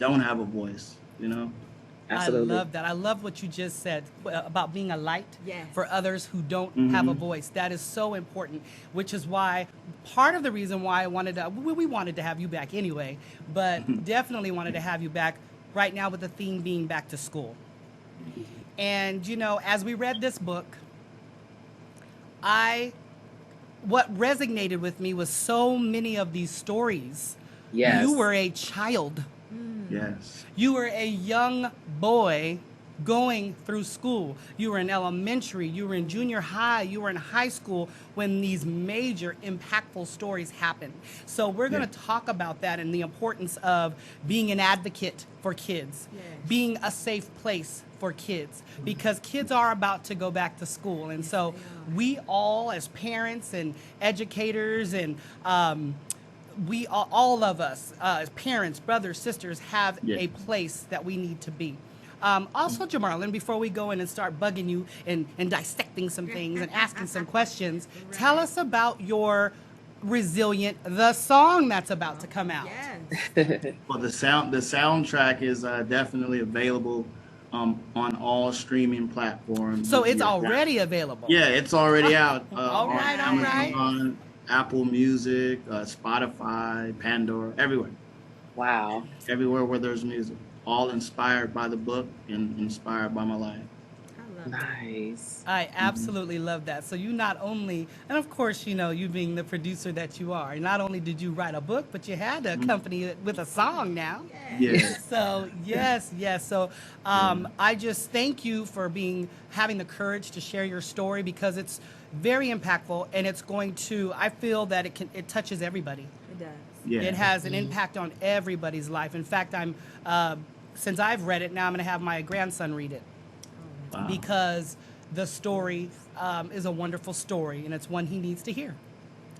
don't have a voice, you know? Absolutely. I love that. I love what you just said about being a light Yes. for others who don't have a voice. That is so important, which is why part of the reason why I wanted to, we wanted to have you back anyway, but definitely wanted to have you back right now with the theme being back to school. And, you know, as we read this book, what resonated with me was so many of these stories. Yes. You were a child. Yes. You were a young boy going through school. You were in elementary, you were in junior high, you were in high school when these major impactful stories happened. So we're going to talk about that and the importance of being an advocate for kids, being a safe place for kids, because kids are about to go back to school. And so we all as parents and educators and we all of us as parents, brothers, sisters, have a place that we need to be. Also, Jamarlin, before we go in and start bugging you and dissecting some things and asking some questions, tell us about your Resilient, the song that's about to come out. Yes. Well, the soundtrack is definitely available on all streaming platforms. So it's already available. Yeah, it's already out. All on right, all right. Amazon, Apple Music, Spotify, Pandora, everywhere. Wow. Everywhere where there's music. All inspired by the book and inspired by my life. I love that. Nice. I absolutely love that. So you not only, and of course, you know, you being the producer that you are, not only did you write a book, but you had to accompany it with a song now. Yeah. So yes. So I just thank you for having the courage to share your story, because it's very impactful and it's going to, I feel that it touches everybody. It does. Yeah. It has an impact on everybody's life. In fact, since I've read it, now I'm going to have my grandson read it. Wow. Because the story is a wonderful story and it's one he needs to hear.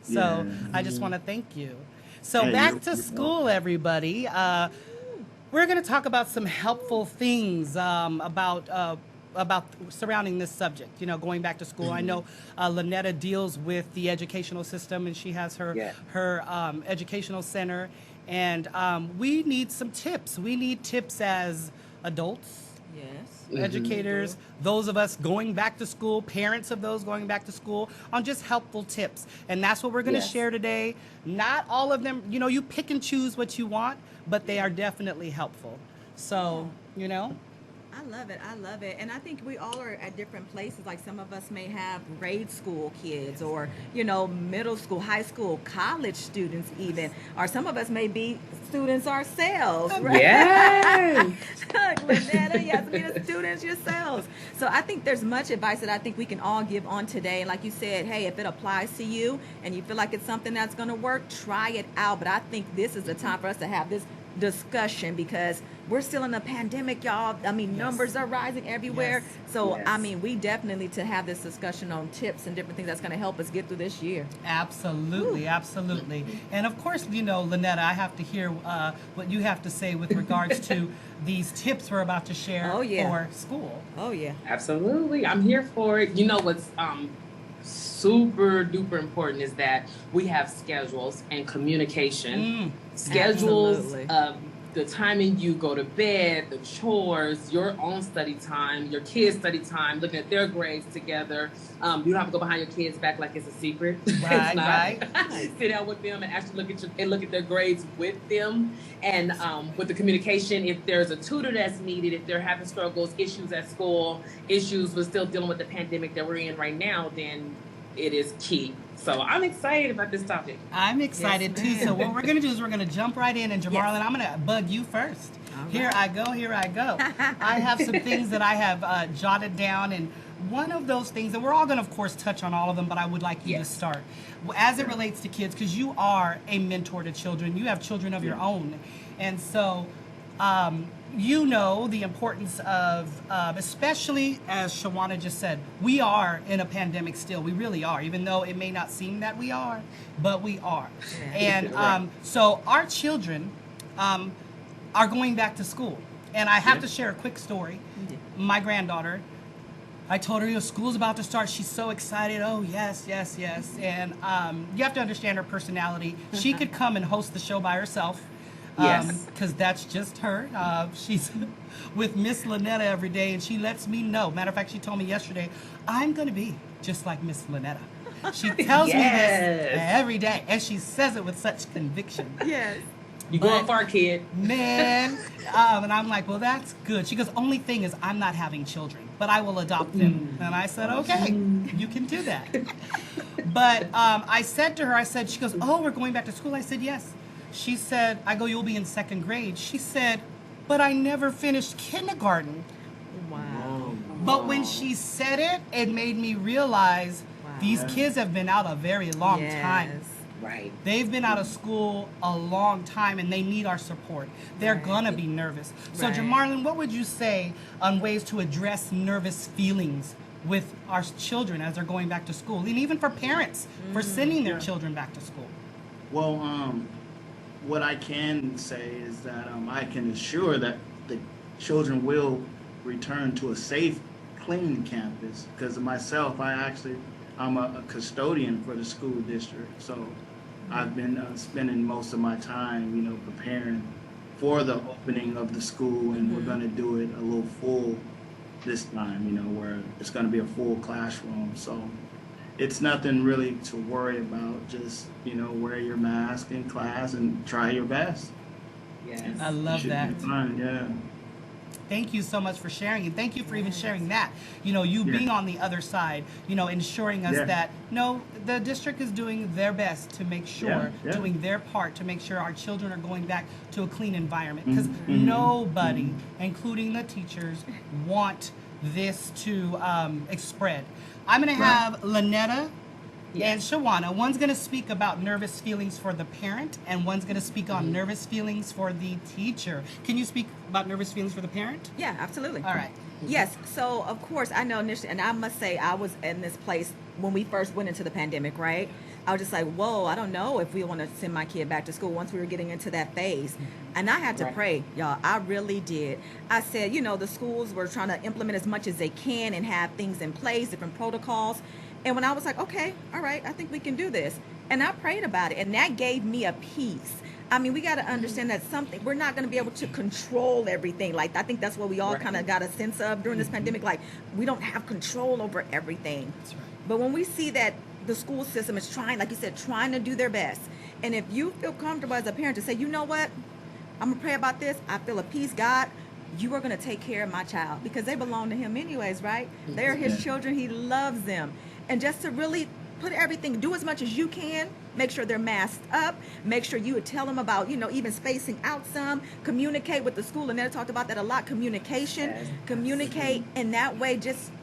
So Yeah. I just want to thank you. So Hey, back you're to school, everybody. We're going to talk about some helpful things about surrounding this subject, you know, going back to school. I know Lynetta deals with the educational system, and she has her educational center. And we need some tips. We need tips as adults, Yes. educators, those of us going back to school, parents of those going back to school, on just helpful tips. And that's what we're going to share today. Not all of them, you know, you pick and choose what you want, but they are definitely helpful. So, you know. I love it. I love it. And I think we all are at different places. Like some of us may have grade school kids or, you know, middle school, high school, college students even. Or some of us may be students ourselves, right? Yes. Lynetta, Yasmina, students yourselves. So I think there's much advice that I think we can all give on today. And like you said, hey, if it applies to you and you feel like it's something that's going to work, try it out. But I think this is the time for us to have this discussion, because we're still in a pandemic, y'all. I mean, numbers are rising everywhere. So, I mean, we definitely need to have this discussion on tips and different things that's going to help us get through this year. Absolutely, absolutely. And of course, you know, Lynetta, I have to hear what you have to say with regards to these tips we're about to share for school. Oh, yeah. Absolutely. I'm here for it. You know what's super duper important is that we have schedules and communication. Schedules Absolutely. of the timing you go to bed, the chores, your own study time, your kids' study time, looking at their grades together. You don't have to go behind your kids' back like it's a secret. Right, It's not. right. Sit down with them and actually look at their grades with them, and with the communication. If there's a tutor that's needed, if they're having struggles, issues at school, issues with still dealing with the pandemic that we're in right now, then it is key. So I'm excited about this topic. I'm excited too. So what we're going to do is we're going to jump right in. And Jamarlin, I'm going to bug you first. Right. Here I go. I have some things that I have jotted down. And one of those things, and we're all going to, of course, touch on all of them, but I would like you to start. As it relates to kids, because you are a mentor to children. You have children of your own. And so you know the importance of, especially as Shawana just said, we are in a pandemic still. We really are, even though it may not seem that we are, but we are. And so our children are going back to school. And I have to share a quick story. My granddaughter, I told her, you know, school's about to start. She's so excited. Oh, yes. And you have to understand her personality. She could come and host the show by herself. Yes. Because that's just her. She's with Miss Lynetta every day, and she lets me know. Matter of fact, she told me yesterday, I'm going to be just like Miss Lynetta. She tells me this every day, and she says it with such conviction. Yes. You going far, kid. Man. And I'm like, well, that's good. She goes, only thing is I'm not having children, but I will adopt them. And I said, okay, you can do that. But I said to her, she goes, oh, we're going back to school. I said, yes. She said, I go, you'll be in second grade. She said, but I never finished kindergarten. Wow. But when she said it, it made me realize these kids have been out a very long time. Right. They've been out of school a long time, and they need our support. They're gonna be nervous. So, Jamarlin, what would you say on ways to address nervous feelings with our children as they're going back to school, and even for parents for sending their children back to school? Well, what I can say is that I can assure that the children will return to a safe, clean campus. Because myself, I'm a custodian for the school district, so I've been spending most of my time, preparing for the opening of the school, and we're going to do it a little full this time, where it's going to be a full classroom. So it's nothing really to worry about. Just, wear your mask in class and try your best. Yes. I love that. Be fine, yeah. Thank you so much for sharing, and thank you for even sharing that. You being on the other side, ensuring us that, no, the district is doing their best to make sure, doing their part to make sure our children are going back to a clean environment. Because nobody, including the teachers, want this to spread. I'm going to have Lynetta and Shawana. One's going to speak about nervous feelings for the parent, and one's going to speak on nervous feelings for the teacher. Can you speak about nervous feelings for the parent? Yeah, absolutely. All right. Yes. So, of course, I know initially, and I must say I was in this place when we first went into the pandemic, right? I was just like, whoa, I don't know if we want to send my kid back to school once we were getting into that phase. And I had to pray, y'all. I really did. I said, the schools were trying to implement as much as they can and have things in place, different protocols. And when I was like, okay, all right, I think we can do this. And I prayed about it. And that gave me a peace. I mean, we got to understand that we're not going to be able to control everything. Like, I think that's what we all kind of got a sense of during this pandemic. Like, we don't have control over everything. That's right. But when we see that the school system is trying, like you said, trying to do their best. And if you feel comfortable as a parent to say, you know what, I'm going to pray about this. I feel a peace, God. You are going to take care of my child because they belong to him anyways, right? They're his children. He loves them. And just to really put everything, do as much as you can, make sure they're masked up, make sure you would tell them about, even spacing out some, communicate with the school. And they talked about that a lot, communication, communicate. And that way,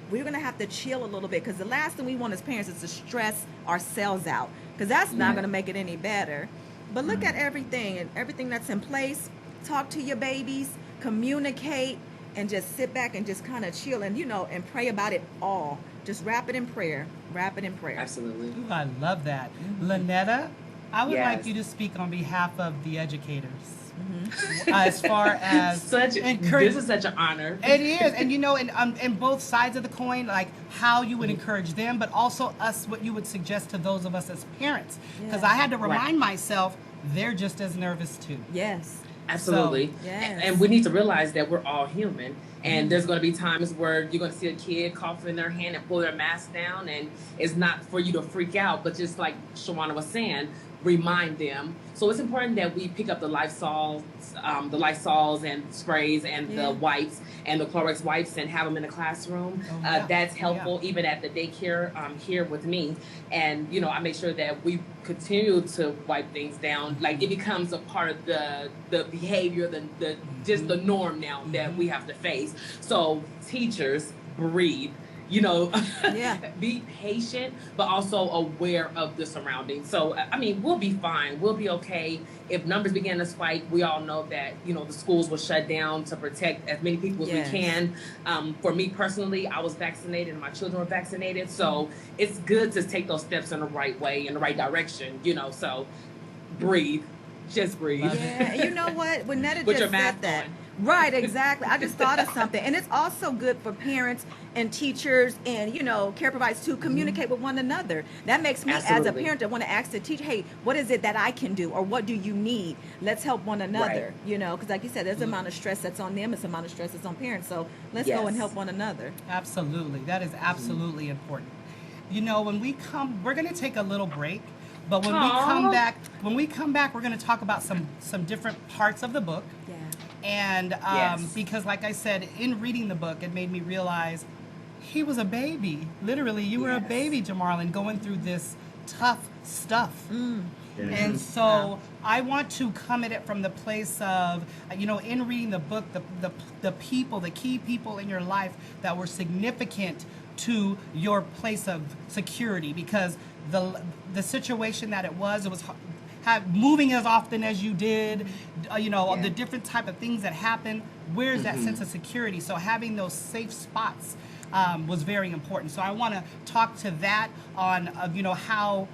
we're going to have to chill a little bit because the last thing we want as parents is to stress ourselves out because that's not going to make it any better. But look at everything and everything that's in place. Talk to your babies, communicate, and just sit back and just kind of chill and, and pray about it all. Just wrap it in prayer. Wrap it in prayer. Absolutely. Ooh, I love that. Lynetta, I would like you to speak on behalf of the educators. As far as this is such an honor. It is. And in both sides of the coin, like how you would encourage them, but also us, what you would suggest to those of us as parents. Because I had to remind myself, they're just as nervous too. Yes. Absolutely. So, and we need to realize that we're all human. And there's going to be times where you're going to see a kid cough in their hand and pull their mask down. And it's not for you to freak out, but just like Shawana was saying, remind them. So it's important that we pick up the Lysols and sprays and the wipes and the Clorox wipes and have them in the classroom. That's helpful even at the daycare here with me. And, I make sure that we continue to wipe things down. Like it becomes a part of the behavior, just the norm now that we have to face. So teachers, breathe. Be patient, but also aware of the surroundings. So, we'll be fine. We'll be okay. If numbers begin to spike, we all know that, the schools will shut down to protect as many people as we can. For me personally, I was vaccinated and my children were vaccinated. So it's good to take those steps in the right way, in the right direction, so breathe. Just breathe. Yeah, and you know what? When Netta just said that, Right, exactly. I just thought of something. And it's also good for parents and teachers and, care providers to communicate with one another. That makes me, as a Absolutely. parent, I want to ask the teacher, hey, what is it that I can do? Or what do you need? Let's help one another, because like you said, there's an amount of stress that's on them. It's an amount of stress that's on parents. So let's go and help one another. Absolutely. That is absolutely important. When we come, we're going to take a little break. But when we come back, we're going to talk about some different parts of the book. Yeah. And because, like I said, in reading the book, it made me realize he was a baby. Literally, you were a baby, Jamarlin, going through this tough stuff. And so I want to come at it from the place of, in reading the book, the people, the key people in your life that were significant to your place of security, because the situation that it was moving as often as you did, the different type of things that happen. Where's that sense of security? So having those safe spots was very important. So I want to talk to that on, how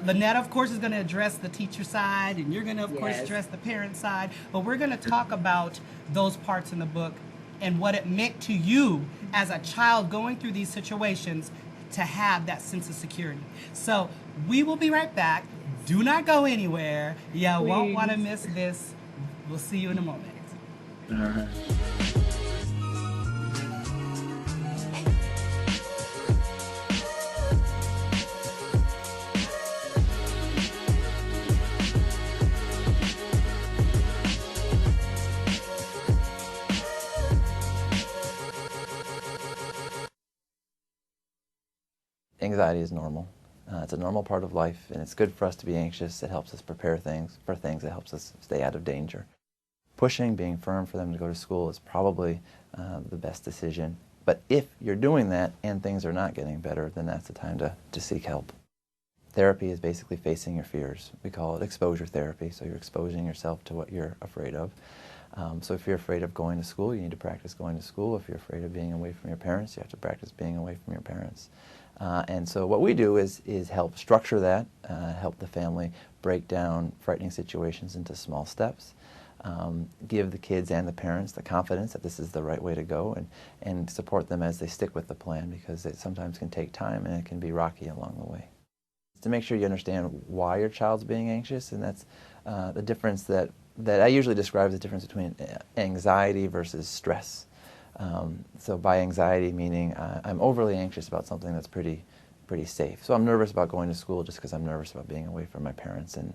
Lynette, of course, is going to address the teacher side, and you're going to, of course, address the parent side. But we're going to talk about those parts in the book and what it meant to you as a child going through these situations to have that sense of security. So we will be right back. Do not go anywhere. You won't want to miss this. We'll see you in a moment. All right. Anxiety is normal. It's a normal part of life, and it's good for us to be anxious. It helps us prepare for things. It helps us stay out of danger. Pushing, being firm for them to go to school is probably the best decision. But if you're doing that and things are not getting better, then that's the time to seek help. Therapy is basically facing your fears. We call it exposure therapy, so you're exposing yourself to what you're afraid of. So if you're afraid of going to school, you need to practice going to school. If you're afraid of being away from your parents, you have to practice being away from your parents. And so what we do is help structure that, help the family break down frightening situations into small steps, give the kids and the parents the confidence that this is the right way to go, and support them as they stick with the plan, because it sometimes can take time and it can be rocky along the way. To make sure you understand why your child's being anxious, and that's the difference that I usually describe as the difference between anxiety versus stress. So by anxiety, meaning I'm overly anxious about something that's pretty safe. So I'm nervous about going to school just because I'm nervous about being away from my parents, and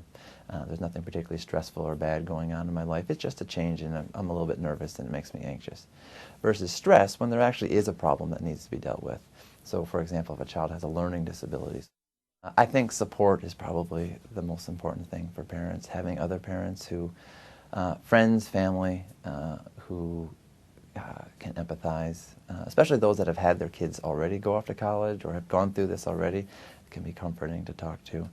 there's nothing particularly stressful or bad going on in my life. It's just a change, and I'm a little bit nervous, and it makes me anxious. Versus stress, when there actually is a problem that needs to be dealt with. So for example, if a child has a learning disability, I think support is probably the most important thing for parents. Having other parents who, friends, family, who can empathize, especially those that have had their kids already go off to college or have gone through this already. It can be comforting to talk to.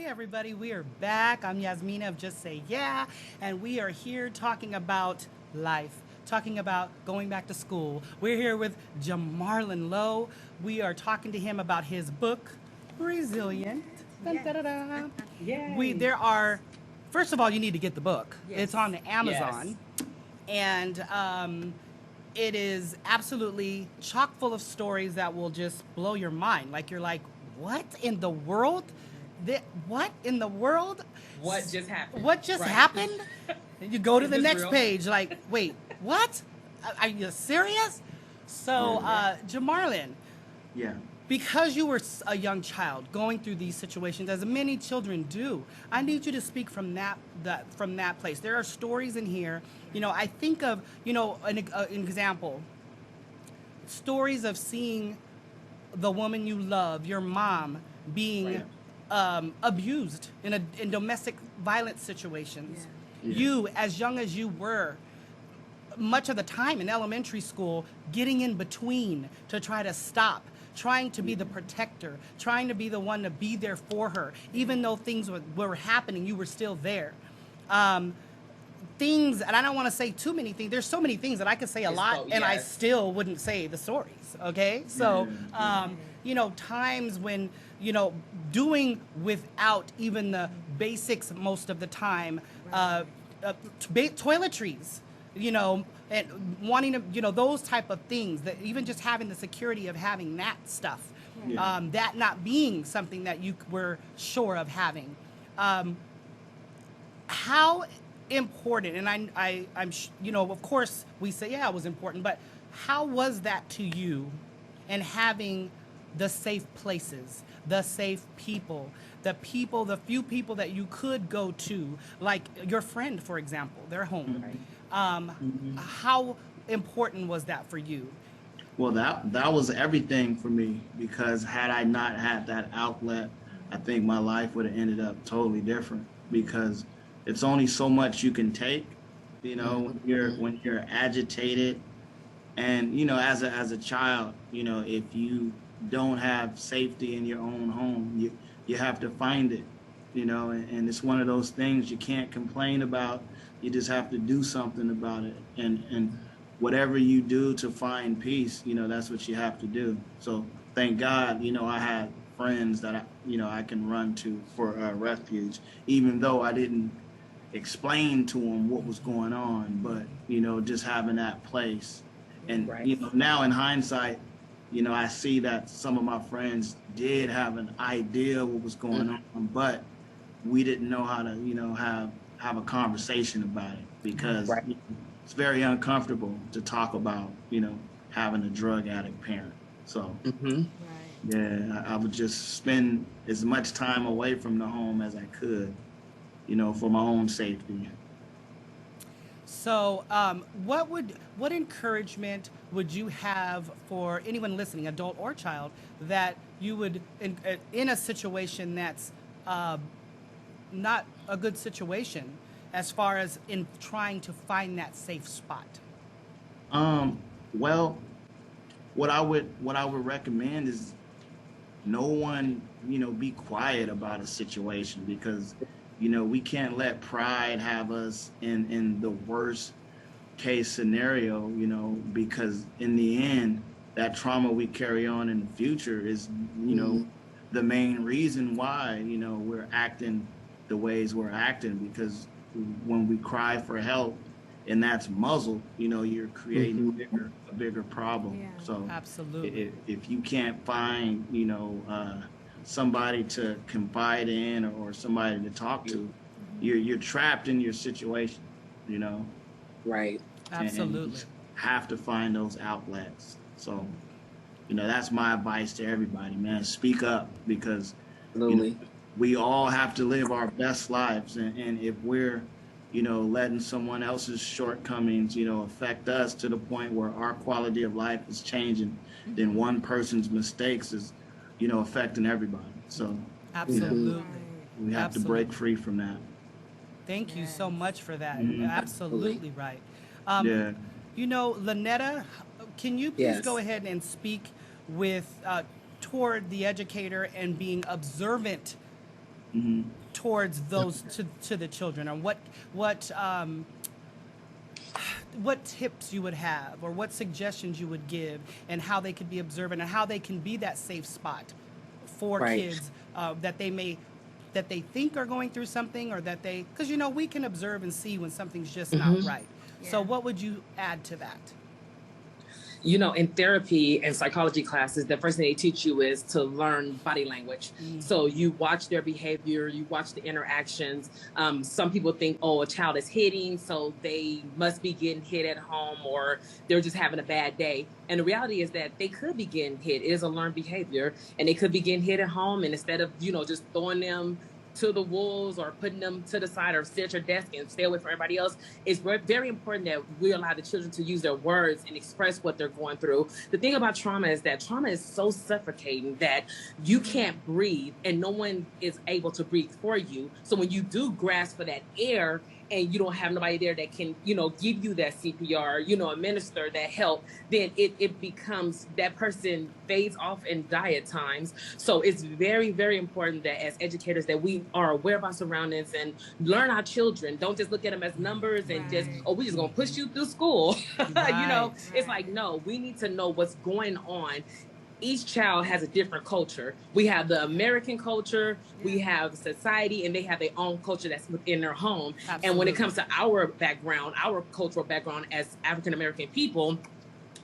Everybody, we are back. I'm Yasmina of Just Say Yeah, and we are here talking about life, talking about going back to school. We're here with Jamarlin Lowe. We are talking to him about his book, Resilient. Dun, da, da, da. There are, first of all, you need to get the book. Yes. It's on Amazon, and it is absolutely chock full of stories that will just blow your mind. Like, you're like, what in the world? What in the world? What just happened? What just happened? And you go to the next page, like, wait, what? Are you serious? So, Jamarlin, because you were a young child going through these situations, as many children do, I need you to speak from that place. There are stories in here. I think of an example. Stories of seeing the woman you love, your mom, being abused in domestic violence situations. Yeah. You, as young as you were, much of the time in elementary school, getting in between to try to stop, trying to be the protector, trying to be the one to be there for her. Even though things were happening, you were still there. Things, and I don't want to say too many things. There's so many things that I could say a lot, and I still wouldn't say the stories, okay? So, times when, doing without even the basics most of the time, toiletries, and wanting to, those type of things, that even just having the security of having that stuff, that not being something that you were sure of having. How important, and I'm of course we say, yeah, it was important, but how was that to you, and having the safe places, the safe people, the few people that you could go to, like your friend, for example, their home. How important was that for you? Well, that was everything for me, because had I not had that outlet, I think my life would have ended up totally different, because it's only so much you can take, when you're agitated, and as a child, if you don't have safety in your own home, you have to find it, and it's one of those things you can't complain about. You just have to do something about it, and whatever you do to find peace, that's what you have to do. So thank God, I had friends that I can run to for refuge, even though I didn't explain to them what was going on, but just having that place. And now in hindsight, I see that some of my friends did have an idea what was going on, but we didn't know how to have a conversation about it, because it's very uncomfortable to talk about having a drug addict parent. So I would just spend as much time away from the home as I could, for my own safety. So, what encouragement would you have for anyone listening, adult or child, that you would in a situation that's not a good situation, as far as in trying to find that safe spot? Well, what I would recommend is no one, be quiet about a situation, because we can't let pride have us in the worst case scenario, because in the end, that trauma we carry on in the future is, the main reason why, we're acting the ways we're acting, because when we cry for help and that's muzzled, you're creating a bigger problem. Yeah. So absolutely, if you can't find, somebody to confide in or somebody to talk to, you're trapped in your situation, Right. Absolutely. And you have to find those outlets. So, that's my advice to everybody, man. Speak up, because we all have to live our best lives. And if we're, letting someone else's shortcomings, affect us to the point where our quality of life is changing, then one person's mistakes is, affecting everybody. So absolutely, we have to break free from that. Thank you so much for that. Absolutely right. Lynetta, can you please go ahead and speak with toward the educator and being observant towards those to the children, and what tips you would have, or what suggestions you would give, and how they could be observant, and how they can be that safe spot for kids that they think are going through something, or that because we can observe and see when something's just not right. So what would you add to that? You know, in therapy and psychology classes, the first thing they teach you is to learn body language. So you watch their behavior, you watch the interactions. Some people think, oh, a child is hitting, so they must be getting hit at home, or they're just having a bad day. And the reality is that they could be getting hit. It is a learned behavior, and they could be getting hit at home. And instead of, you know, just throwing them to the wolves or putting them to the side or sit at your desk and stay away from everybody else, it's very important that we allow the children to use their words and express what they're going through. The thing about trauma is that trauma is so suffocating that you can't breathe and no one is able to breathe for you. So when you do grasp for that air and you don't have nobody there that can, you know, give you that CPR, you know, administer that help, then it becomes, that person fades off and die at times. So it's very, very important that as educators that we are aware of our surroundings and learn our children. Don't just look at them as numbers and just, oh, we're just going to push you through school. You know, it's like, no, we need to know what's going on. Each child has a different culture. We have the American culture, we have society, and they have their own culture that's within their home. Absolutely. And when it comes to our background, our cultural background as African-American people,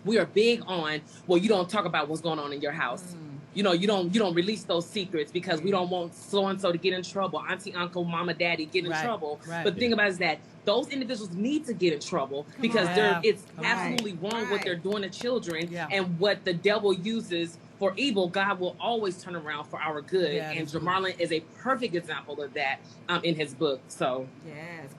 we are big on, well, you don't talk about what's going on in your house. You know, you don't release those secrets because we don't want so-and-so to get in trouble. Auntie, uncle, mama, daddy get in trouble. But the thing about it is that those individuals need to get in trouble because it's absolutely wrong what they're doing to children, and what the devil uses for evil, God will always turn around for our good. And Jamarlin is a perfect example of that in his book. So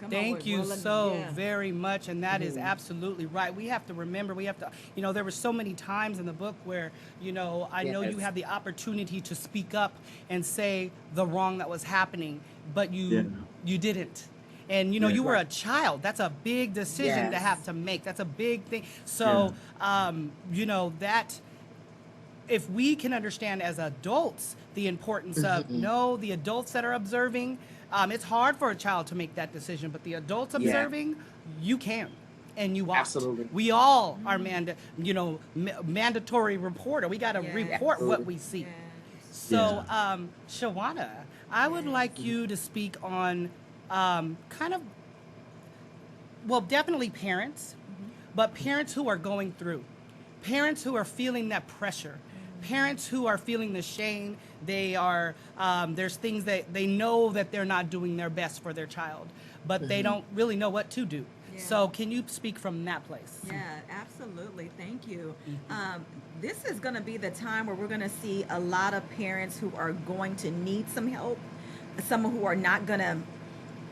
thank you so very much. And that is absolutely right. We have to remember, you know, there were so many times in the book where, you know, I know you had the opportunity to speak up and say the wrong that was happening, but you didn't. And, you know, you were a child. That's a big decision to have to make. That's a big thing. So, you know, that if we can understand as adults the importance of, the adults that are observing, it's hard for a child to make that decision, but the adults observing, you can. And you ought. Absolutely. We all are mandatory reporter. We got to report what we see. So, Shawana, I would like you to speak on definitely parents, but parents who are going through, parents who are feeling that pressure, parents who are feeling the shame. They are, there's things that they know that they're not doing their best for their child, but they don't really know what to do. So can you speak from that place? Yeah, absolutely. Thank you. This is going to be the time where we're going to see a lot of parents who are going to need some help, some who are not going to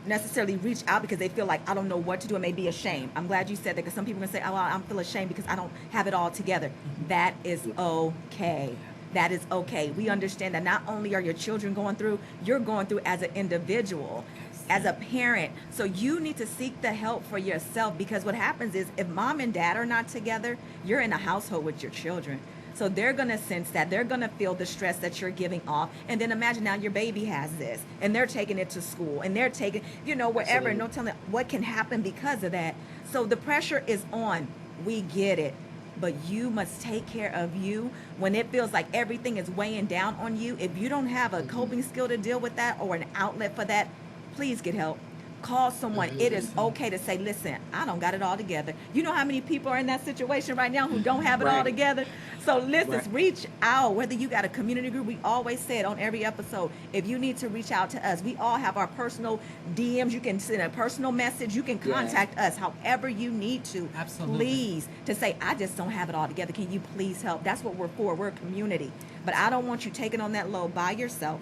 necessarily reach out because they feel like, I don't know what to do. It may be a shame. I'm glad you said that because some people are going to say, oh, well, I'm feel ashamed because I don't have it all together. That is okay. That is okay. We understand that not only are your children going through, you're going through as an individual, as a parent. So you need to seek the help for yourself, because what happens is if mom and dad are not together, you're in a household with your children. So they're going to sense that. They're going to feel the stress that you're giving off. And then imagine now your baby has this and they're taking it to school and they're taking, wherever, and no telling what can happen because of that. So the pressure is on. We get it. But you must take care of you when it feels like everything is weighing down on you. If you don't have a coping skill to deal with that or an outlet for that, please get help. Call someone. It is okay to say, listen, I don't got it all together. You know how many people are in that situation right now who don't have it all together? So listen, reach out. Whether you got a community group, we always say it on every episode. If you need to reach out to us, we all have our personal DMs. You can send a personal message. You can contact us however you need to. Absolutely. Please, to say, I just don't have it all together. Can you please help? That's what we're for. We're a community. But I don't want you taking on that load by yourself.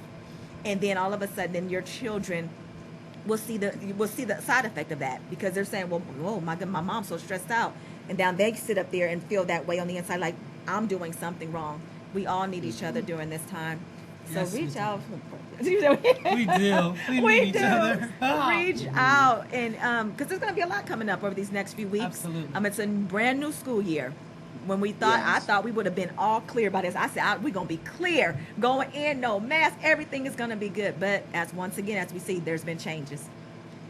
And then all of a sudden, then your children we'll see the side effect of that, because they're saying, well, whoa, my mom's so stressed out, and now they sit up there and feel that way on the inside, like I'm doing something wrong. We all need each other during this time, so reach out. We do. We need each other. Reach out, and because there's going to be a lot coming up over these next few weeks. Absolutely. It's a brand new school year. When we thought, I thought we would have been all clear by this. I said, we're going to be clear. Going in, no mask, everything is going to be good. But as we see, there's been changes.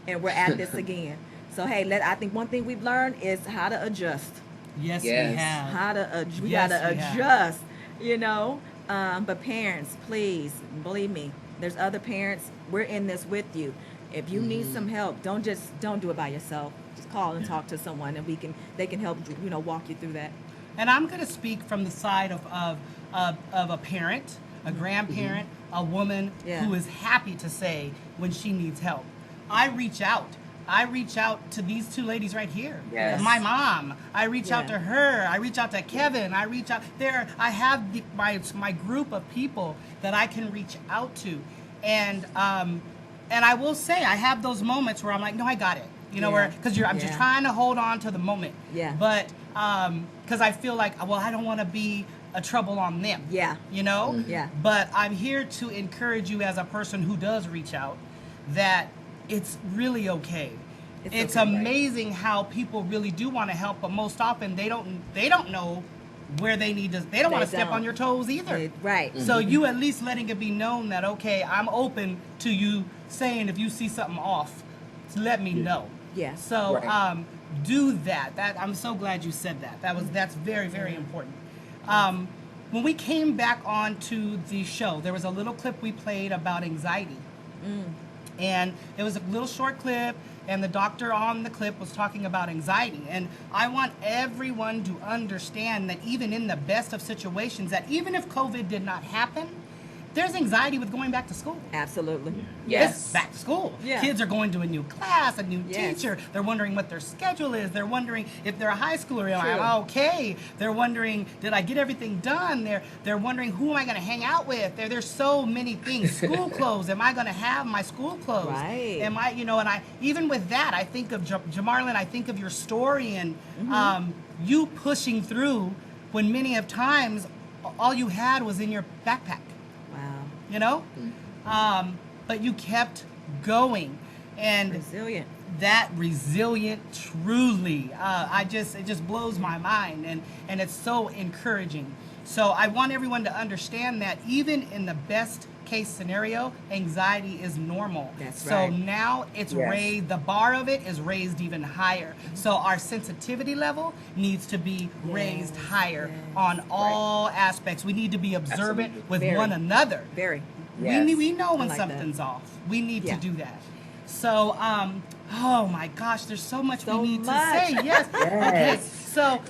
And we're at this again. So, hey, I think one thing we've learned is how to adjust. Yes, we have. How to we got to adjust, But parents, please, believe me, there's other parents. We're in this with you. If you need some help, don't do it by yourself. Just call and talk to someone, and they can help, walk you through that. And I'm going to speak from the side of a parent, a grandparent, a woman who is happy to say when she needs help. I reach out. I reach out to these two ladies right here. Yes. My mom. I reach out to her. I reach out to Kevin. I reach out there. I have my group of people that I can reach out to, and I will say I have those moments where I'm like, no, I got it. You know, where because I'm just trying to hold on to the moment. Yeah. But because I feel like, well, I don't want to be a trouble on them. Yeah. You know. Yeah. But I'm here to encourage you as a person who does reach out that it's really okay. It's okay, amazing how people really do want to help, but most often they don't know where they need to. They don't want to step on your toes either. Right. So you at least letting it be known that, okay, I'm open to you saying if you see something off, let me know. Yeah. So do that. I'm so glad you said that. That's very, very important. When we came back onto the show, there was a little clip we played about anxiety. And it was a little short clip, and the doctor on the clip was talking about anxiety. And I want everyone to understand that even in the best of situations, that even if COVID did not happen, there's anxiety with going back to school. Absolutely. Yes. It's back to school. Yeah. Kids are going to a new class, a new teacher. They're wondering what their schedule is. They're wondering if they're a high schooler, am I okay? They're wondering, did I get everything done? They're wondering, who am I going to hang out with? There's so many things. School clothes. Am I going to have my school clothes? Right. Am I, and I, even with that, I think of Jamarlin, I think of your story and you pushing through when many of times all you had was in your backpack. But you kept going, and resilient. That resilient, truly, it just blows my mind, and it's so encouraging. So I want everyone to understand that even in the best case scenario, anxiety is normal. That's right. So now it's raised, the bar of it is raised even higher. So our sensitivity level needs to be raised higher on all aspects. We need to be observant with one another. Very. We know when something's off. We need to do that. So, oh my gosh, there's so much we need to say. Yes. Okay. So,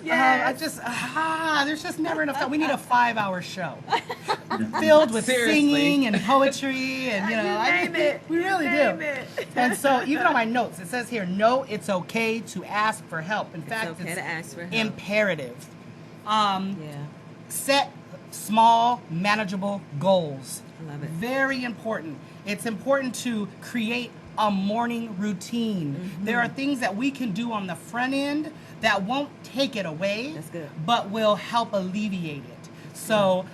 there's just never enough time. We need a 5-hour show filled with singing and poetry and, we really do. And so, even on my notes, it says here, no, it's okay to ask for help. In fact, it's to ask for help. Imperative. Set small, manageable goals. I love it. Very important. It's important to create a morning routine. There are things that we can do on the front end that won't take it away, but will help alleviate it. So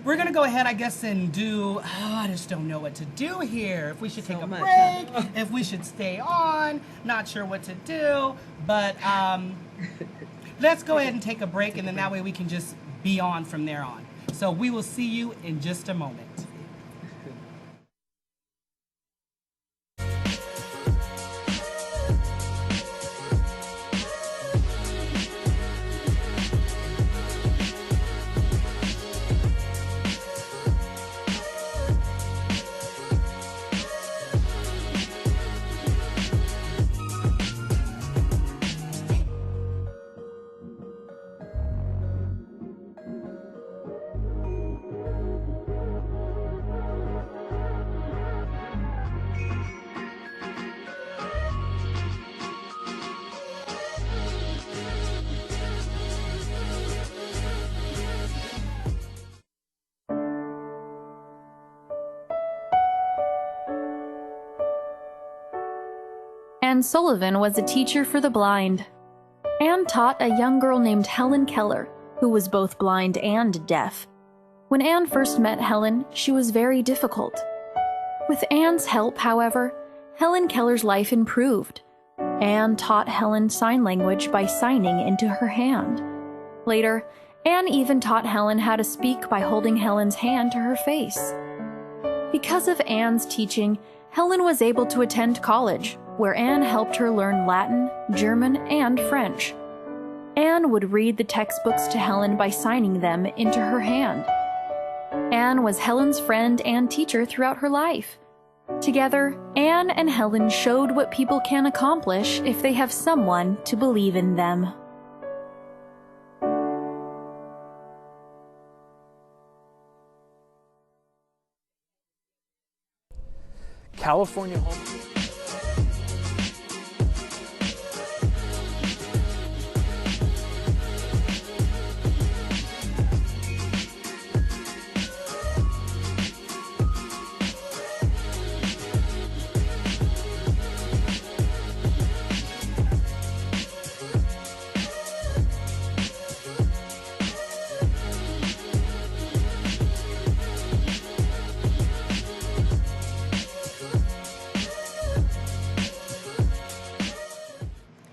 we're going to go ahead, I guess, and do, I just don't know what to do here. If we should take a break, if we should stay on, not sure what to do, but let's go ahead and take a break, and then that way we can just be on from there on. So we will see you in just a moment. Anne Sullivan was a teacher for the blind. Anne taught a young girl named Helen Keller, who was both blind and deaf. When Anne first met Helen, she was very difficult. With Anne's help, however, Helen Keller's life improved. Anne taught Helen sign language by signing into her hand. Later, Anne even taught Helen how to speak by holding Helen's hand to her face. Because of Anne's teaching, Helen was able to attend college, where Anne helped her learn Latin, German, and French. Anne would read the textbooks to Helen by signing them into her hand. Anne was Helen's friend and teacher throughout her life. Together, Anne and Helen showed what people can accomplish if they have someone to believe in them. California home.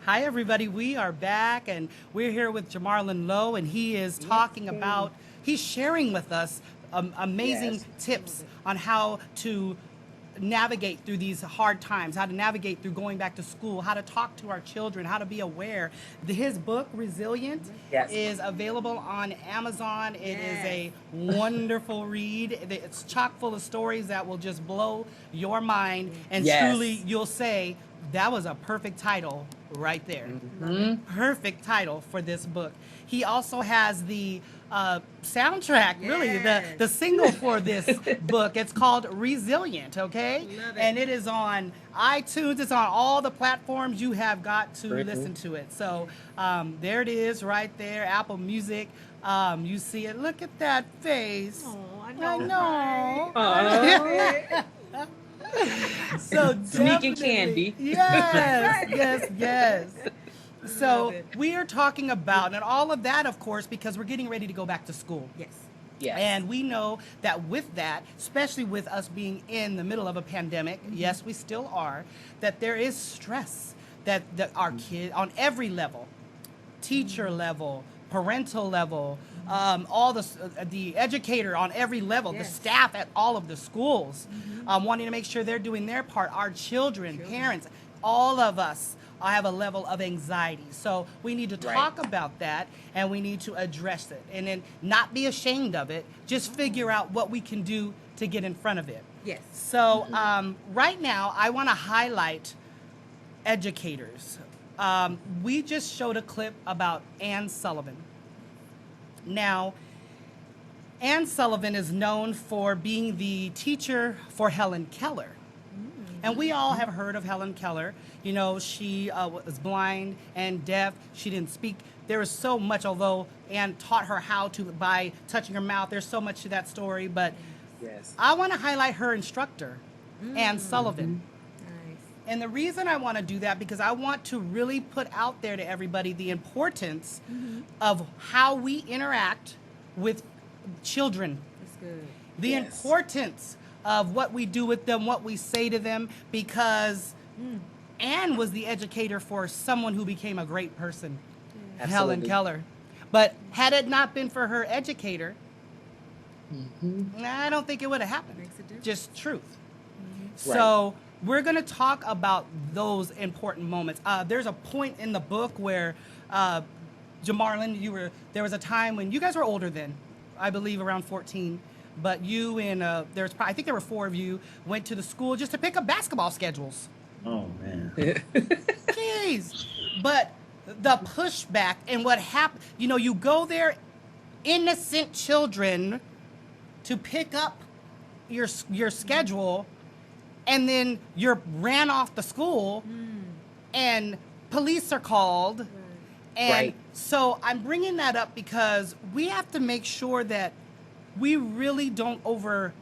Hi, everybody. We are back, and we're here with Jamarlin Lowe, and he is talking about, he's sharing with us amazing tips on how to navigate through these hard times, how to navigate through going back to school, how to talk to our children, how to be aware. His book, Resilient, is available on Amazon. It is a wonderful read. It's chock full of stories that will just blow your mind, and truly you'll say, that was a perfect title right there. Perfect title for this book. He also has the soundtrack, really, the single for this book. It's called Resilient, okay? Love it. And it is on iTunes. It's on all the platforms. You have got to listen to it. So there it is right there, Apple Music. You see it. Look at that face. Oh, I know. So Sneaking definitely- candy. Yes. So we are talking about, and all of that, of course, because we're getting ready to go back to school. Yes. And we know that with that, especially with us being in the middle of a pandemic, yes, we still are, that there is stress that our kids, on every level, teacher level, parental level, all the educator on every level, the staff at all of the schools, wanting to make sure they're doing their part. Our children, parents, all of us have a level of anxiety. So we need to talk about that, and we need to address it, and then not be ashamed of it. Just figure out what we can do to get in front of it. Yes. So right now, I want to highlight educators. We just showed a clip about Anne Sullivan. Now, Anne Sullivan is known for being the teacher for Helen Keller. And we all have heard of Helen Keller. You know, she was blind and deaf. She didn't speak. There was so much, although Anne taught her how to by touching her mouth. There's so much to that story. But I want to highlight her instructor, Anne Sullivan. And the reason I want to do that, because I want to really put out there to everybody the importance of how we interact with children. That's good. The importance of what we do with them, what we say to them, because Anne was the educator for someone who became a great person, Helen Keller. But had it not been for her educator, I don't think it would have happened. Makes a difference. Just truth. So we're going to talk about those important moments. There's a point in the book where, Jamarlin, there was a time when you guys were older then, I believe around 14, but you and I think there were 4 of you, went to the school just to pick up basketball schedules. Oh, man. Jeez. But the pushback and what happened, you go there, innocent children, to pick up your schedule, and then you're ran off the school, and police are called. And so I'm bringing that up because we have to make sure that we really don't overjudge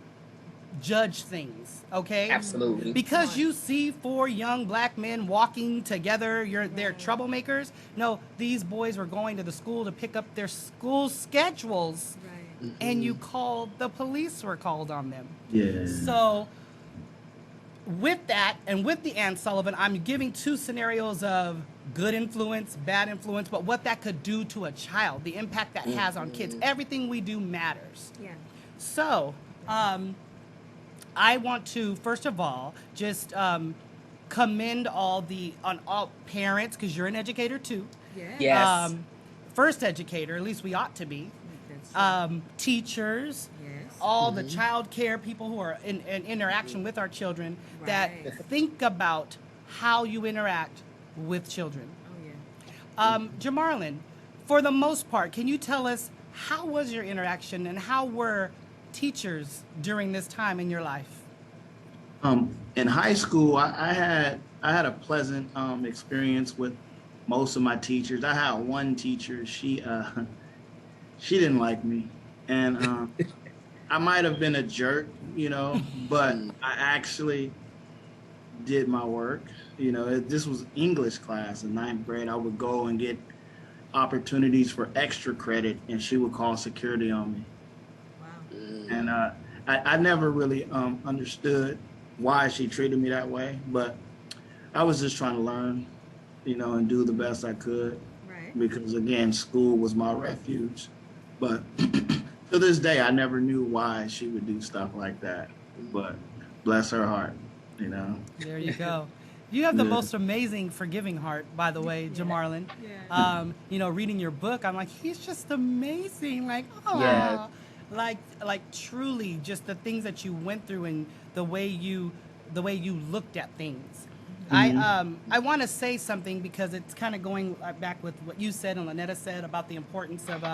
things, okay? Absolutely. Because you see 4 young black men walking together, they're troublemakers. No, these boys were going to the school to pick up their school schedules, and the police were called on them. Yeah. So with that, and with the Anne Sullivan, I'm giving 2 scenarios of good influence, bad influence, but what that could do to a child, the impact that has on kids. Everything we do matters. Yeah. So I want to, first of all, just commend all parents, because you're an educator too. Yes. First educator, at least we ought to be. Teachers, all the child care people who are in interaction with our children, that think about how you interact with children. Jamarlin, for the most part, can you tell us how was your interaction and how were teachers during this time in your life? In high school, I had a pleasant experience with most of my teachers. I had one teacher. She didn't like me, and I might have been a jerk, but I actually did my work. This was English class in ninth grade. I would go and get opportunities for extra credit, and she would call security on me. Wow. And I never really understood why she treated me that way, but I was just trying to learn, and do the best I could. Right. Because again, school was my refuge. But to this day, I never knew why she would do stuff like that. But bless her heart, There you go. You have the Yeah. most amazing forgiving heart, by the way, Jamarlin. Yeah. Reading your book, I'm like, he's just amazing. Like, oh, Yeah. like truly, just the things that you went through and the way you looked at things. I want to say something because it's kind of going back with what you said and Lynetta said about the importance of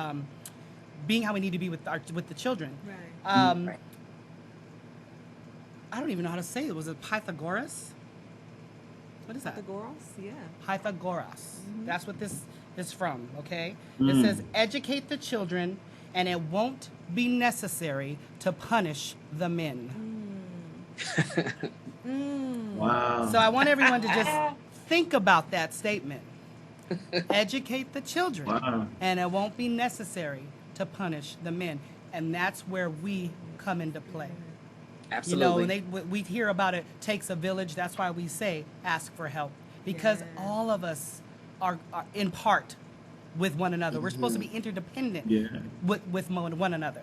being how we need to be with the children. Right. Right. I don't even know how to say it. Was it Pythagoras? What is that? Pythagoras? Yeah. Pythagoras. That's what this is from, okay? Mm. It says, educate the children, and it won't be necessary to punish the men. Wow. So I want everyone to just think about that statement. Educate the children, Wow. and it won't be necessary to punish the men. And that's where we come into play. Absolutely. We hear about it takes a village. That's why we say ask for help, because all of us are in part with one another. We're supposed to be interdependent with one another.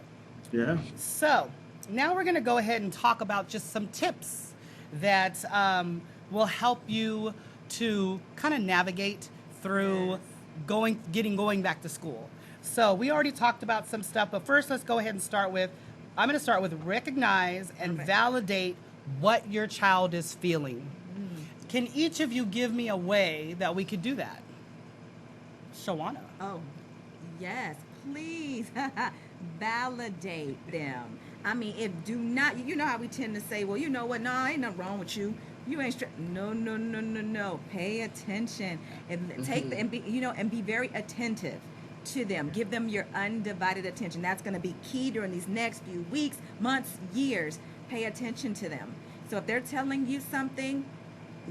Yeah. So now we're going to go ahead and talk about just some tips that will help you to kind of navigate through going back to school. So we already talked about some stuff, but first let's go ahead and I'm going to start with recognize and validate what your child is feeling. Can each of you give me a way that we could do that? Shawana. Oh, yes, please validate them. I mean, you know how we tend to say, well, you know what? No, ain't nothing wrong with you. You ain't straight. No. Pay attention and and be very attentive to them. Give them your undivided attention. That's going to be key during these next few weeks, months, years. Pay attention to them. So if they're telling you something,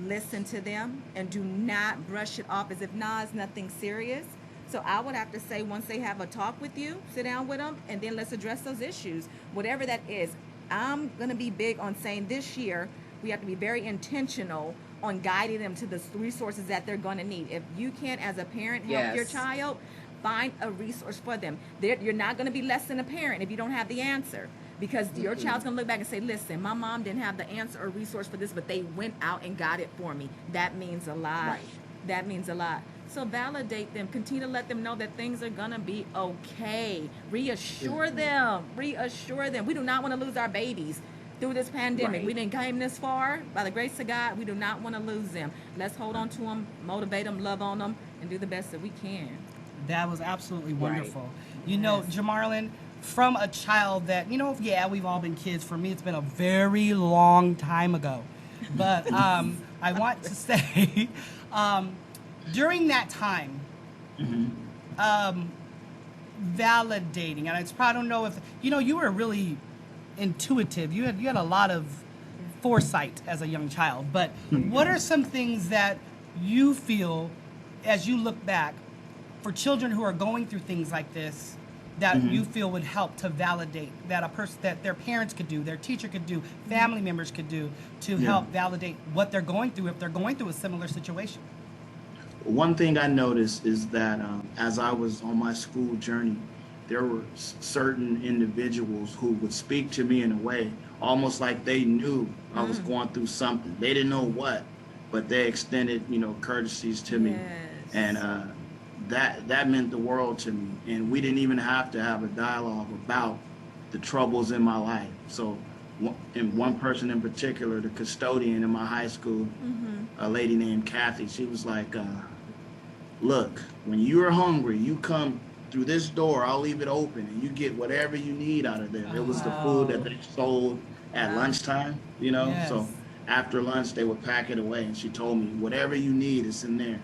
listen to them and do not brush it off as if, it's nothing serious. So I would have to say, once they have a talk with you, sit down with them, and then let's address those issues, whatever that is. I'm going to be big on saying this year, we have to be very intentional on guiding them to the resources that they're going to need. If you can, as a parent, help your child, find a resource for them. You're not going to be less than a parent if you don't have the answer, because your child's going to look back and say, listen, my mom didn't have the answer or resource for this, but they went out and got it for me. That means a lot. Right. That means a lot. So validate them. Continue to let them know that things are going to be okay. Reassure them. Reassure them. We do not want to lose our babies through this pandemic. Right. We didn't came this far. By the grace of God, we do not want to lose them. Let's hold on to them, motivate them, love on them, and do the best that we can. That was absolutely wonderful. You know, Jamarlin, from a child that, we've all been kids. For me, it's been a very long time ago. But I want to say, during that time, validating, and I don't know if, you were really intuitive. You had a lot of foresight as a young child. But what are some things that you feel, as you look back, for children who are going through things like this, that you feel would help to validate, that their parents could do, their teacher could do, family members could do, to help validate what they're going through if they're going through a similar situation? One thing I noticed is that as I was on my school journey, there were certain individuals who would speak to me in a way almost like they knew I was going through something. They didn't know what, but they extended, courtesies to me. And that meant the world to me. And we didn't even have to have a dialogue about the troubles in my life. So one person in particular, the custodian in my high school, a lady named Kathy, she was like, look, when you're hungry, you come through this door, I'll leave it open, and you get whatever you need out of there. It was the food that they sold at lunchtime, Yes. So after lunch, they would pack it away. And she told me, whatever you need, it's in there.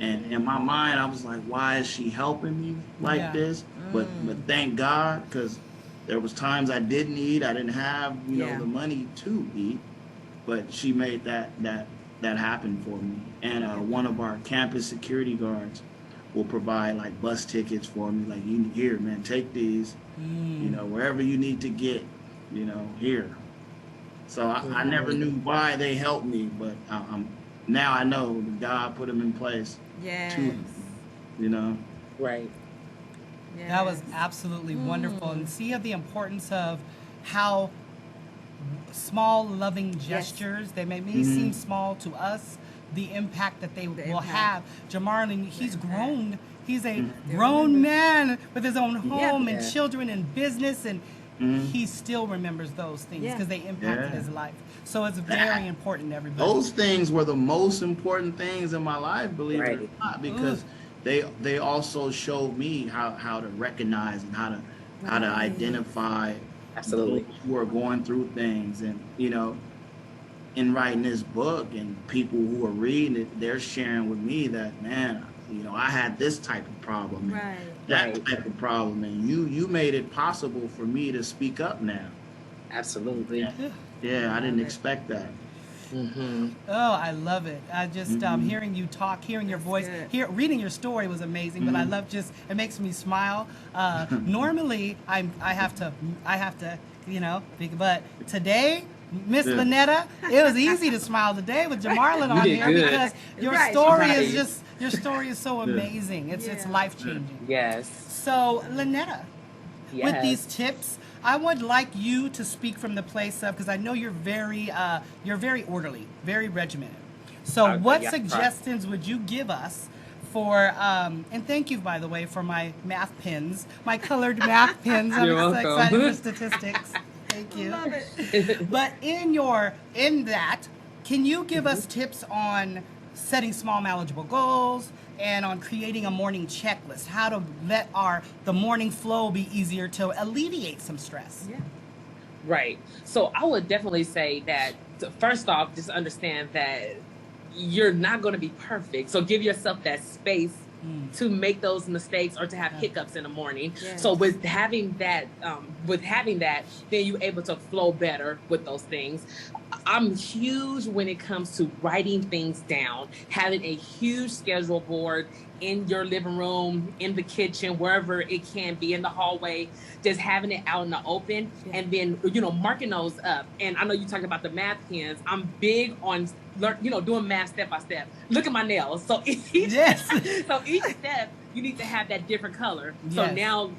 And in my mind, I was like, why is she helping me like this? But thank God, because there was times I didn't eat. I didn't have, you know, the money to eat. But she made that happen for me. And one of our campus security guards will provide like bus tickets for me. Like, you here, man, take these, you know, wherever you need to get, you know, here. So I never knew why they helped me, but now I know that God put them in place. Yes. To, you know. Right. Yes. That was absolutely wonderful. And see the importance of how small, loving gestures, they may seem small to us, the impact that they will have. Jamarlin, he's grown. He's a grown man with his own home and children and business, and he still remembers those things because they impacted his life. So it's very important, everybody. Those things were the most important things in my life, believe it or not, because they also showed me how to recognize and how to identify those who are going through things. And, you know, in writing this book and people who are reading it, they're sharing with me that, man, you know, I had this type of problem, that type of problem, and you made it possible for me to speak up now. Absolutely. Yeah, I didn't expect that. Oh, I love it. I just hearing you talk, hearing your voice, reading your story was amazing. But I love it makes me smile. Normally, I have to, you know, but today, Miss Lynetta, it was easy to smile today with Jamarlin on here because your story is just so amazing. It's life changing. Yes. So Lynetta, with these tips, I would like you to speak from the place of, because I know you're very orderly, very regimented. So what suggestions would you give us for, and thank you, by the way, for my math pins, my colored math pins. I'm so excited for statistics. Thank you. Love it. But in that, can you give us tips on setting small manageable goals and on creating a morning checklist, how to let the morning flow be easier to alleviate some stress? Yeah. Right. So I would definitely say that, first off, just understand that you're not going to be perfect. So give yourself that space to make those mistakes or to have hiccups in the morning. Yes. So with having that, then you're able to flow better with those things. I'm huge when it comes to writing things down, having a huge schedule board in your living room, in the kitchen, wherever it can be, in the hallway, just having it out in the open, and then, you know, marking those up. And I know you talked about the math pens. I'm big on, doing math step by step. Look at my nails. So each step, you need to have that different color. So now,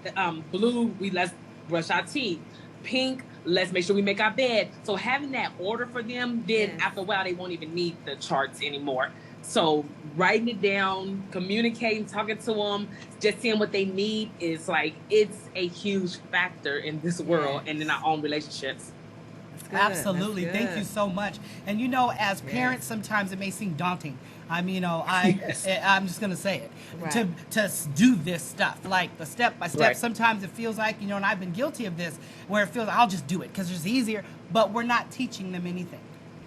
blue, let's brush our teeth. Pink, let's make sure we make our bed. So having that order for them, then after a while, they won't even need the charts anymore. So writing it down, communicating, talking to them, just seeing what they need is it's a huge factor in this world and in our own relationships. Absolutely. Thank you so much. And as parents, sometimes it may seem daunting. I'm just going to say it, to do this stuff, like the step by step. Sometimes it feels like, and I've been guilty of this, where it feels I'll just do it because it's easier, but we're not teaching them anything.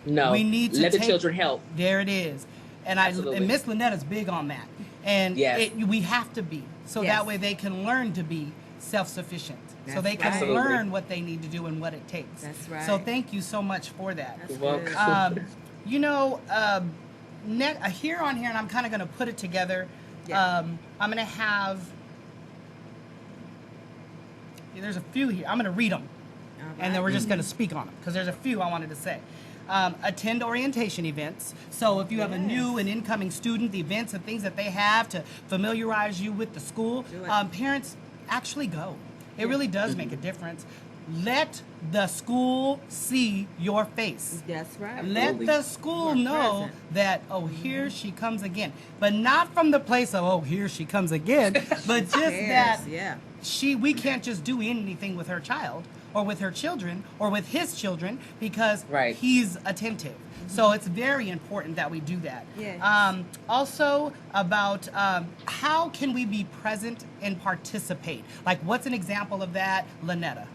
No, we need to let the children help. There it is. And and Miss Lynetta's big on that. And we have to be, so that way they can learn to be self-sufficient. So they can learn what they need to do and what it takes. That's right. So thank you so much for that. You're welcome. Here on here, and I'm kind of going to put it together. I'm going to have, there's a few here. I'm going to read them. And then we're just going to speak on them because there's a few I wanted to say. Attend orientation events. So if you have a new and incoming student, the events and things that they have to familiarize you with the school, parents actually go. It really does make a difference. Let the school see your face. That's right. Let the school know that, here she comes again. But not from the place of, here she comes again, but just that we can't just do anything with her child or with her children or with his children because he's attentive. So it's very important that we do that. Yes. Also about how can we be present and participate? Like what's an example of that, Lynetta?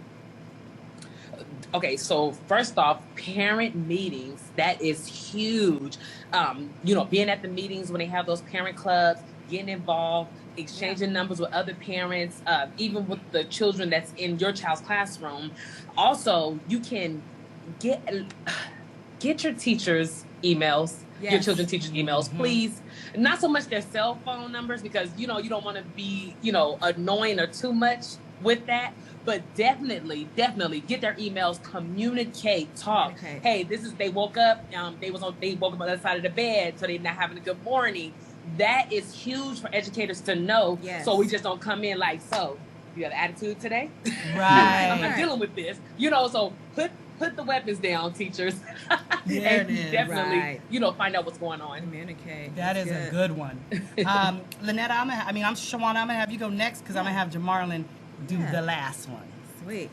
Okay, so first off, parent meetings, that is huge. Being at the meetings when they have those parent clubs, getting involved, exchanging numbers with other parents, even with the children that's in your child's classroom. Also, you can get your teachers' emails, your children's teachers' emails, please. Not so much their cell phone numbers, because, you don't want to be, annoying or too much with that. But definitely get their emails, communicate, talk. Okay. Hey, they woke up, they woke up on the other side of the bed, so they're not having a good morning. That is huge for educators to know. Yes. So we just don't come in like, so you have attitude today? Right. I'm not dealing with this. So put the weapons down, teachers. There and it is. definitely, find out what's going on. Communicate. That is a good one. Lynette, I'm Shawana, I'm gonna have you go next, because I'm gonna have Jamarlin do the last one. Sweet.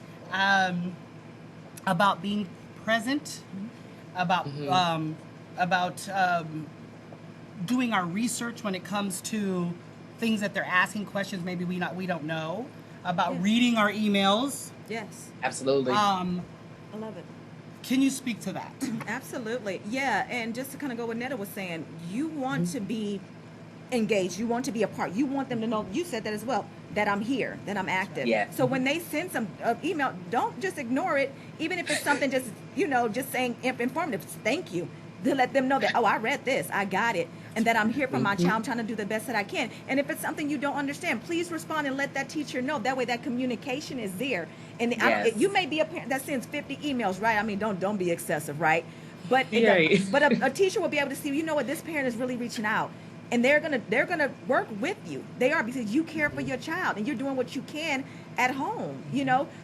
About being present, about doing our research when it comes to things that they're asking, questions maybe we don't know, about reading our emails. Yes. Absolutely. I love it. Can you speak to that? Absolutely. Yeah, and just to kind of go what Netta was saying, you want to be engaged. You want to be a part. You want them to know, you said that as well, that I'm here, that I'm active. Yeah. So when they send some email, don't just ignore it, even if it's something just, just saying informative. Thank you. To let them know that, oh, I read this, I got it, and that I'm here for my child. I'm trying to do the best that I can. And if it's something you don't understand, please respond and let that teacher know. That way that communication is there. And you may be a parent that sends 50 emails, right? I mean, don't be excessive, right? But a teacher will be able to see, what, this parent is really reaching out. And they're gonna work with you. They are, because you care for your child and you're doing what you can at home,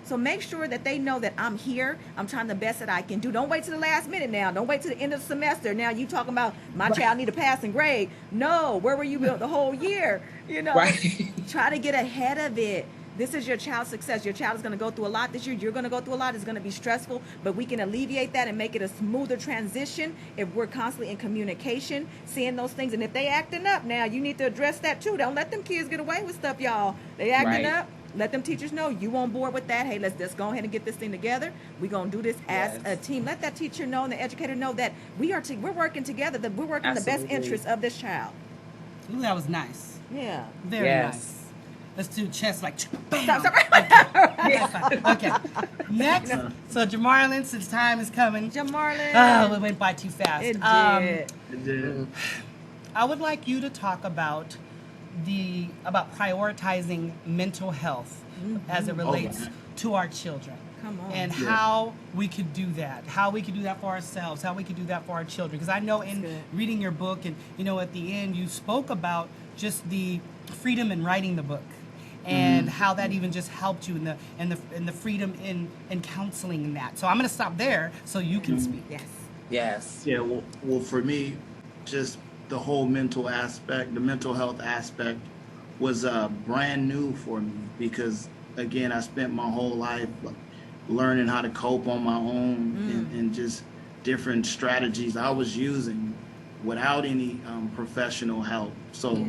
So make sure that they know that I'm here. I'm trying the best that I can do. Don't wait to the last minute now. Don't wait to the end of the semester. Now you talking about my child need a passing grade. No, where were you the whole year? Right. Try to get ahead of it. This is your child's success. Your child is going to go through a lot this year. You're going to go through a lot. It's going to be stressful, but we can alleviate that and make it a smoother transition if we're constantly in communication, seeing those things. And if they acting up now, you need to address that too. Don't let them kids get away with stuff, y'all. They acting up. Let them teachers know you on board with that. Hey, let's just go ahead and get this thing together. We're going to do this as a team. Let that teacher know and the educator know that we're working together, that we're working in the best interest of this child. Ooh, that was nice. Yeah. Very nice. Let's do chest like bam. Stop. Okay. Next. So Jamarlin, since time is coming. Jamarlin. Oh, it went by too fast. It did. It did. I would like you to talk about prioritizing mental health as it relates to our children. Come on. And how we could do that. How we could do that for ourselves. How we could do that for our children. Because I know in reading your book and at the end you spoke about just the freedom in writing the book. And how that even just helped you in the freedom in counseling and that. So I'm going to stop there so you can speak. Yes. Yeah. Well, for me, just the whole mental aspect, the mental health aspect, was brand new for me because, again, I spent my whole life learning how to cope on my own and just different strategies I was using without any professional help. So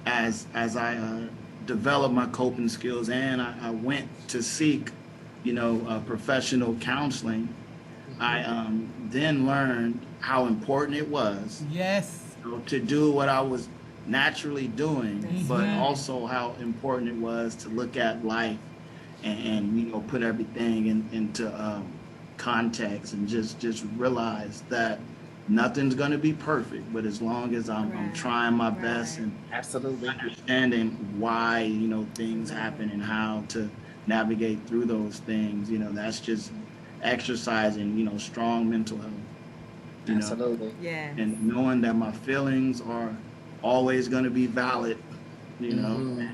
as I developed my coping skills and I went to seek, professional counseling, I then learned how important it was to do what I was naturally doing, but also how important it was to look at life and put everything into context and just realize that nothing's going to be perfect, but as long as I'm trying my best and understanding why things happen and how to navigate through those things, that's just exercising strong mental health. Absolutely. Yeah. And knowing that my feelings are always going to be valid, and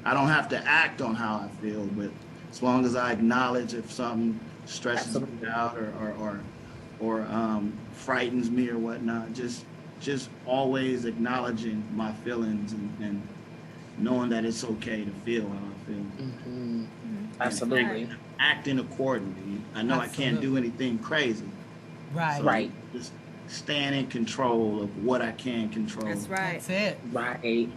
I don't have to act on how I feel, but as long as I acknowledge if something stresses me out or frightens me or whatnot, just always acknowledging my feelings and knowing that it's okay to feel how I feel. Absolutely. Acting accordingly. I know I can't do anything crazy. So just staying in control of what I can control. That's right. That's it. Right.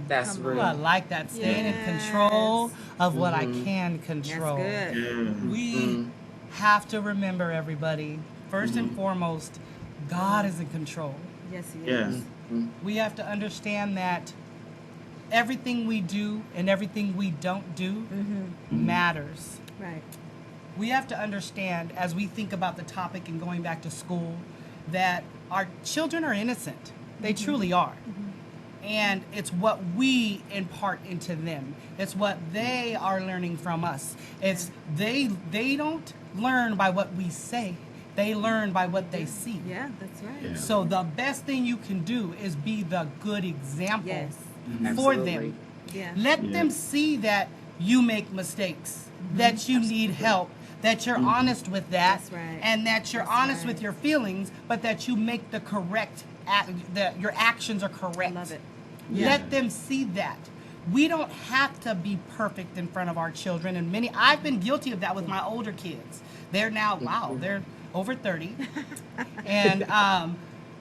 That's real. I like that. Staying in control of what I can control. That's good. We have to remember, everybody, first and foremost, God is in control. Yes, he Yeah. is. We have to understand that everything we do and everything we don't do matters. Right. We have to understand, as we think about the topic and going back to school, that our children are innocent. They truly are. And it's what we impart into them. It's what they are learning from us. It's they don't learn by what we say. They learn by what they see. Yeah, that's right. Yeah. So the best thing you can do is be the good example Yes. for Absolutely. them. Yeah. Let them see that you make mistakes, that you need help, that you're honest with that, That's right. and that you're That's honest right. with your feelings, but that you make the correct, that your actions are correct. I love it. Let them see that. We don't have to be perfect in front of our children, and I've been guilty of that with my older kids. They're now, they're over 30. And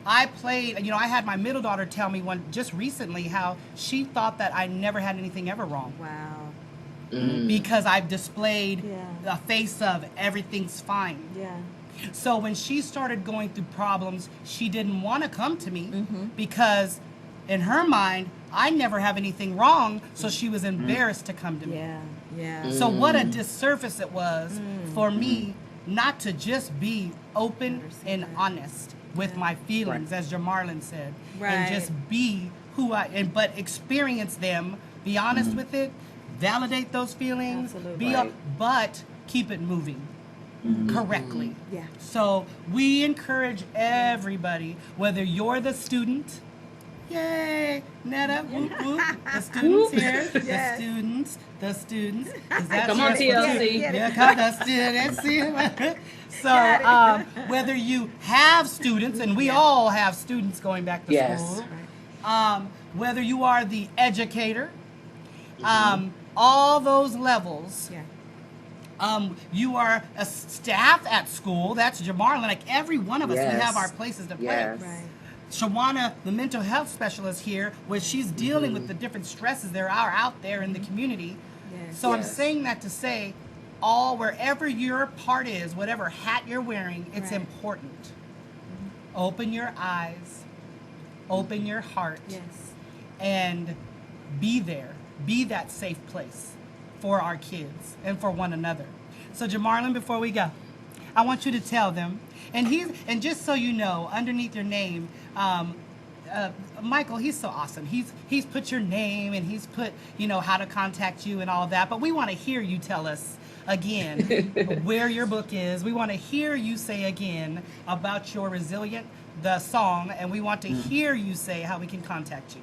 I played, I had my middle daughter tell me just recently how she thought that I never had anything ever wrong. Wow. Because I've displayed Yeah. a face of everything's fine. Yeah. So when she started going through problems, she didn't want to come to me because in her mind, I never have anything wrong, so she was embarrassed to come to me. Yeah. Yeah. So what a disservice it was for me not to just be open and honest with my feelings, as Jamarlin said, Right. and just be who but experience them, be honest with it, validate those feelings, Absolutely. but keep it moving correctly. Yeah. So we encourage everybody, whether you're the student, yay, Netta, whoop, whoop, the students here, Yes. the students. Is that Come on, your- TLC. Yeah, come the students. So whether you have students, and we all have students going back to Yes. school, whether you are the educator, all those levels. Yeah. You are a staff at school. That's Jamarlin. Like every one of us, we Yes. have our places to play. Yes. Right. Shawana, the mental health specialist here, where she's dealing with the different stresses there are out there in the community. Yes. So I'm Yes. saying that to say, wherever your part is, whatever hat you're wearing, it's Right. important. Open your eyes, open your heart, Yes. and be there. Be that safe place for our kids and for one another. So Jamarlin, before we go, I want you to tell them, and just so you know, underneath your name, Michael, he's so awesome. He's put your name and he's put, how to contact you and all that. But we want to hear you tell us again where your book is. We want to hear you say again about your Resilient, the song, and we want to hear you say how we can contact you.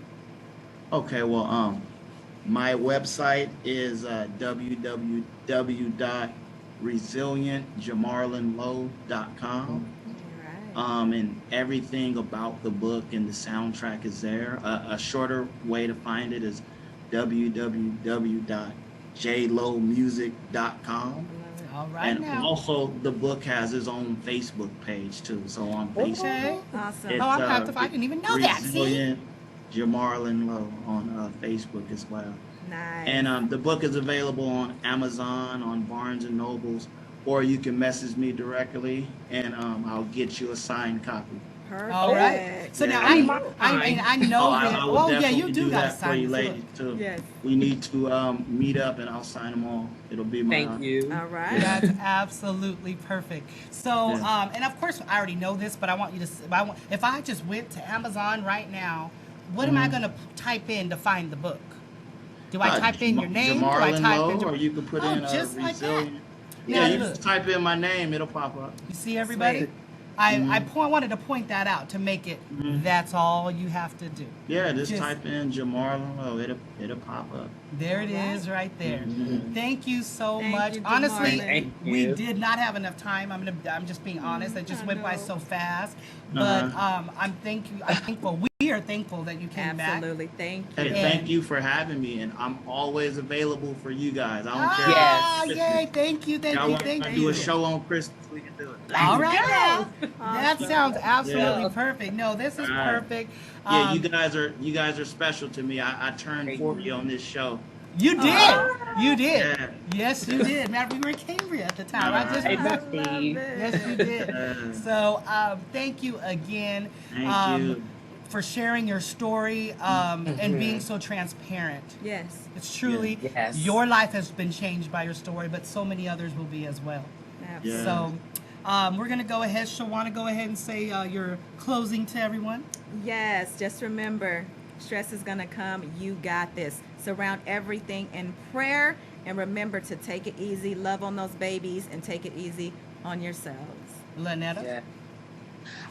Okay, well, my website is www.resilientjamarlinlow.com. And everything about the book and the soundtrack is there. A shorter way to find it is www.jlowmusic.com. All right And now. also, the book has its own Facebook page too. So on Facebook, Okay. Awesome. it's, Oh, I'm happy. I didn't even know that. See? Resilient Jamarlin Low on Facebook as well. Nice. And the book is available on Amazon, on Barnes and Nobles, or you can message me directly, and I'll get you a signed copy. Perfect. All right. So now I know that. I will Oh yeah, definitely you do got to that for sign you this ladies book. too. Yes. We need to meet up, and I'll sign them all. It'll be my Thank you. All right. That's absolutely perfect. So, and of course, I already know this, but I want you to. If I just went to Amazon right now, what am I going to type in to find the book? Do I type in your name? Do I Jamarlin type Low, in? or you can put in just like that. Resilient. Now, Yeah, you look. just type in my name, it'll pop up. You see, everybody. I wanted to point that out to make it. That's all you have to do. Yeah, just type in Jamarlin Low, it'll pop up. There it is, right there. Thank you so Thank much. you, Honestly, Jamarlin. Thank we you. did not have enough time. I'm just being honest. It just I went by know. so fast. But I'm thankful. We are thankful that you came back. Absolutely. Thank you. Hey, And- thank you for having me, and I'm always available for you guys. I don't care. Ah, Yes. yay! Thank you, thank Y'all you, want thank to you. do a show on Christmas? We can do it. All right now. That sounds absolutely Yeah. perfect. No, this is All right. perfect. Yeah, you guys are special to me. I turned Thank 40 on this show, You did. You did. Yeah. Yes, you did. Matter, we were in Cambria at the time. I just Exactly. yes, you did. So thank you again. Thank you. For sharing your story and being so transparent. Yes. It's truly, Yes. your life has been changed by your story, but so many others will be as well. Absolutely. Yeah. So we're going to go ahead. Shawana, go ahead and say your closing to everyone. Yes, just remember, stress is going to come. You got this. Surround everything in prayer, and remember to take it easy. Love on those babies, and take it easy on yourselves. Lynetta? Yeah.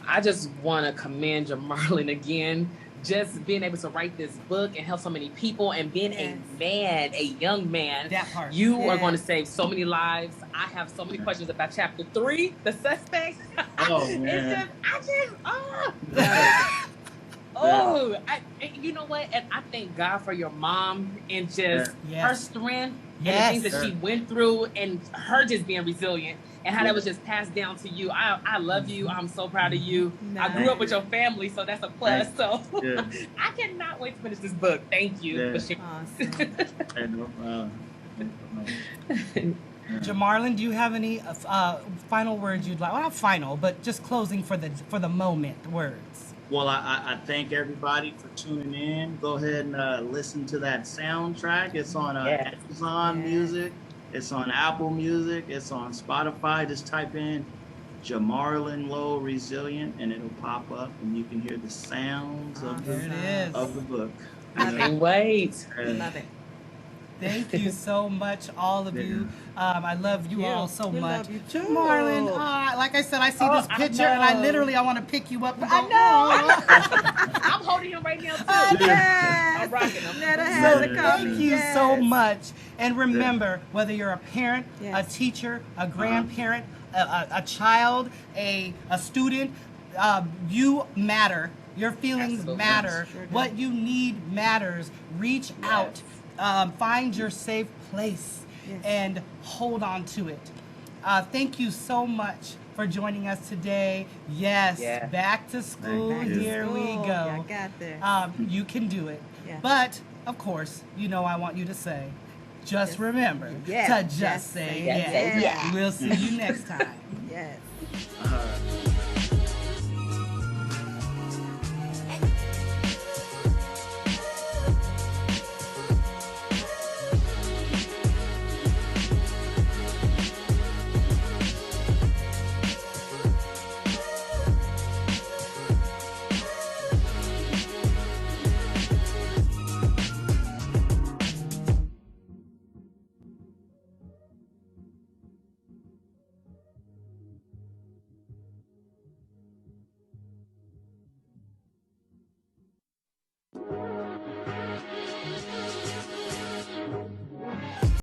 I just want to commend Jamarlin again, just being able to write this book and help so many people, and being Yes. a man, a young man. That part. You are Yes. going to save so many lives. I have so many questions about chapter 3, the suspect. Oh, man. You know what? And I thank God for your mom and just Yes. her strength and Yes. the things that she went through, and her just being resilient, and how that was just passed down to you. I love you. I'm so proud of you. I grew up with your family, so that's a plus. So Yeah. I cannot wait to finish this book. Thank you Yeah. for sharing. Awesome. And, Jamarlin, do you have any final words you'd like? Well, not final, but just closing for the moment words. well, I thank everybody for tuning in. Go ahead and listen to that soundtrack. It's on Yes. Amazon Yes. Music. It's on Apple Music. It's on Spotify. Just type in Jamarlin Lowe Resilient, and it'll pop up, and you can hear the sounds of There the it is. of the book. I can't wait. Love it. Thank you so much, all of you. I love you all so We much. love you too. Marlon, like I said, I see this I picture and I know. literally want to pick you up. And I go, know. I'm holding him right now too. Yes. I'm rocking him. Netta "Oh." has So a copy. thank you so Yes. much. And remember, whether you're a parent, Yes. a teacher, a grandparent, a child, a student, you matter. Your feelings Absolutely. matter. Sure do. What you need matters. Reach out. Find your safe place Yes. and hold on to it. Thank you so much for joining us today. Yes, Yeah. back to school. Thank you. Here we School. go. I got this. You can do it. Yeah. But, of course, I want you to say, just Yes. remember Yes. to just Just say say yes. yes. We'll see you next time. Yes. Uh,